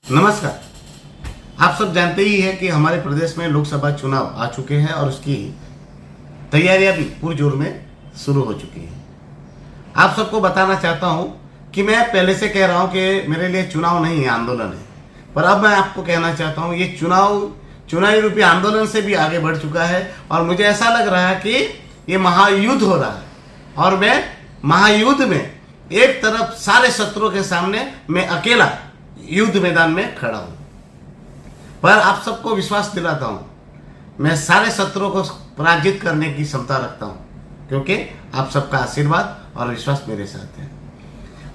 नमस्कार। आप सब जानते ही हैं कि हमारे प्रदेश में लोकसभा चुनाव आ चुके हैं और उसकी तैयारियां भी पुरजोर में शुरू हो चुकी हैं। आप सबको बताना चाहता हूं कि मैं पहले से कह रहा हूं कि मेरे लिए चुनाव नहीं है, आंदोलन है। पर अब मैं आपको कहना चाहता हूं ये चुनावी रूपी आंदोलन से भी आगे बढ़ चुका है और मुझे ऐसा लग रहा है कि ये महायुद्ध हो रहा है और मैं महायुद्ध में एक तरफ सारे शत्रुओं के सामने मैं अकेला युद्ध मैदान में खड़ा हूं। पर आप सबको विश्वास दिलाता हूं मैं सारे शत्रुओं को पराजित करने की क्षमता रखता हूं क्योंकि आप सबका आशीर्वाद और विश्वास मेरे साथ है।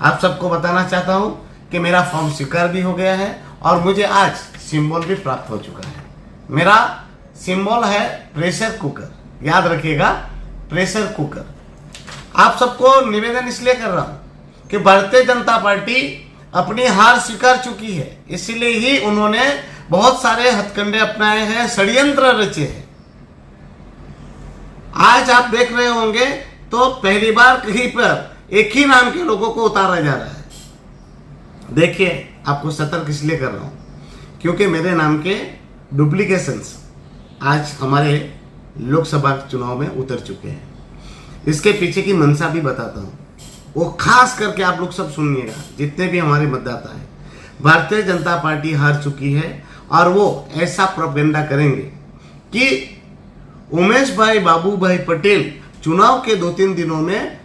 आप सबको बताना चाहता हूं कि मेरा फॉर्म स्वीकार भी हो गया है और मुझे आज सिंबल भी प्राप्त हो चुका है। मेरा सिंबल है प्रेशर कुकर। याद रखिएगा, प्रेशर कुकर। आप सबको निवेदन इसलिए कर रहा हूं कि भारतीय जनता पार्टी अपनी हार स्वीकार चुकी है, इसीलिए ही उन्होंने बहुत सारे हथकंडे अपनाए हैं, षड्यंत्र रचे हैं। आज आप देख रहे होंगे तो पहली बार कहीं पर एक ही नाम के लोगों को उतारा जा रहा है। देखिए, आपको सतर्क इसलिए कर रहा हूं क्योंकि मेरे नाम के डुप्लीकेशंस आज हमारे लोकसभा चुनाव में उतर चुके हैं। इसके पीछे की मंशा भी बताता हूं, वो खास करके आप लोग सब सुनिएगा, जितने भी हमारे मतदाता हैं। भारतीय जनता पार्टी हार चुकी है और वो ऐसा प्रोपेगेंडा करेंगे कि उमेश भाई बाबू भाई पटेल चुनाव के 2-3 दिनों में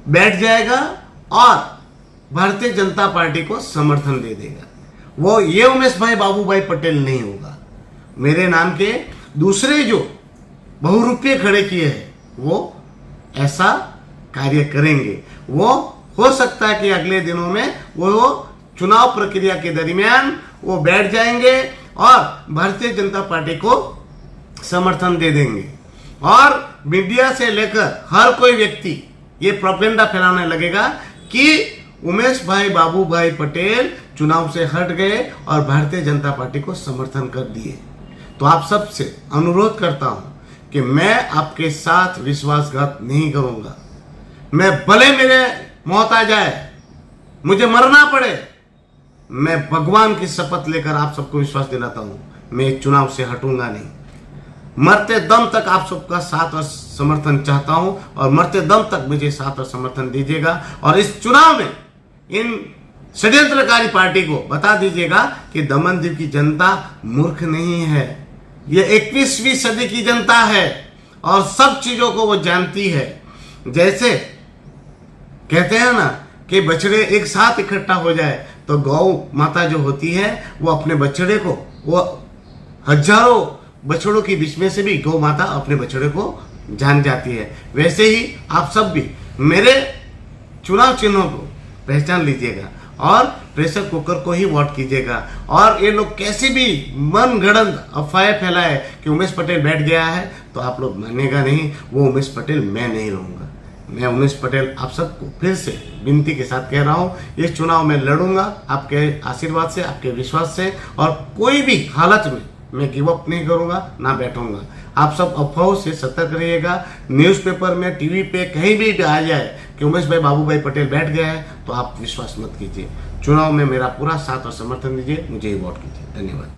बैठ जाएगा और भारतीय जनता पार्टी को समर्थन दे देगा। वो ये उमेश भाई बाबू भाई पटेल नहीं होगा। मेरे नाम के दूसरे जो बहुरूपये खड़े किए हैं वो ऐसा कार्य करेंगे। वो हो सकता है कि अगले दिनों में वो चुनाव प्रक्रिया के दरमियान वो बैठ जाएंगे और भारतीय जनता पार्टी को समर्थन दे देंगे और मीडिया से लेकर हर कोई व्यक्ति ये प्रोपेगेंडा फैलाने लगेगा कि उमेश भाई बाबू भाई पटेल चुनाव से हट गए और भारतीय जनता पार्टी को समर्थन कर दिए। तो आप सबसे अनुरोध करता हूं कि मैं आपके साथ विश्वासघात नहीं करूंगा। मैं भले मेरे मौत आ जाए, मुझे मरना पड़े, मैं भगवान की शपथ लेकर आप सबको विश्वास दिलाता हूं मैं चुनाव से हटूंगा नहीं। मरते दम तक आप सबका साथ और समर्थन चाहता हूं और मरते दम तक मुझे साथ और समर्थन दीजिएगा और इस चुनाव में इन षड्यंत्रकारी पार्टी को बता दीजिएगा कि दमनदीप की जनता मूर्ख नहीं है। यह 21वीं सदी की जनता है और सब चीजों को वो जानती है। जैसे कहते हैं ना कि बछड़े एक साथ इकट्ठा हो जाए तो गौ माता जो होती है वो अपने बछड़े को, वो हजारों बछड़ों के बीच में से भी गौ माता अपने बछड़े को जान जाती है। वैसे ही आप सब भी मेरे चुनाव चिन्हों को पहचान लीजिएगा और प्रेशर कुकर को ही वोट कीजिएगा। और ये लोग कैसी भी मन गढ़ंत अफवाहें फैलाए कि उमेश पटेल बैठ गया है तो आप लोग मानिएगा नहीं, वो उमेश पटेल मैं नहीं रहूंगा। मैं उमेश पटेल आप सबको फिर से विनती के साथ कह रहा हूं इस चुनाव में लड़ूंगा आपके आशीर्वाद से, आपके विश्वास से और कोई भी हालत में मैं गिव अप नहीं करूंगा, ना बैठूंगा। आप सब अफवाहों से सतर्क रहिएगा। न्यूज़पेपर में, टीवी पे कहीं भी आ जाए कि उमेश भाई बाबू भाई पटेल बैठ गया है तो आप विश्वास मत कीजिए। चुनाव में मेरा पूरा साथ और समर्थन दीजिए, मुझे ही वोट कीजिए। धन्यवाद।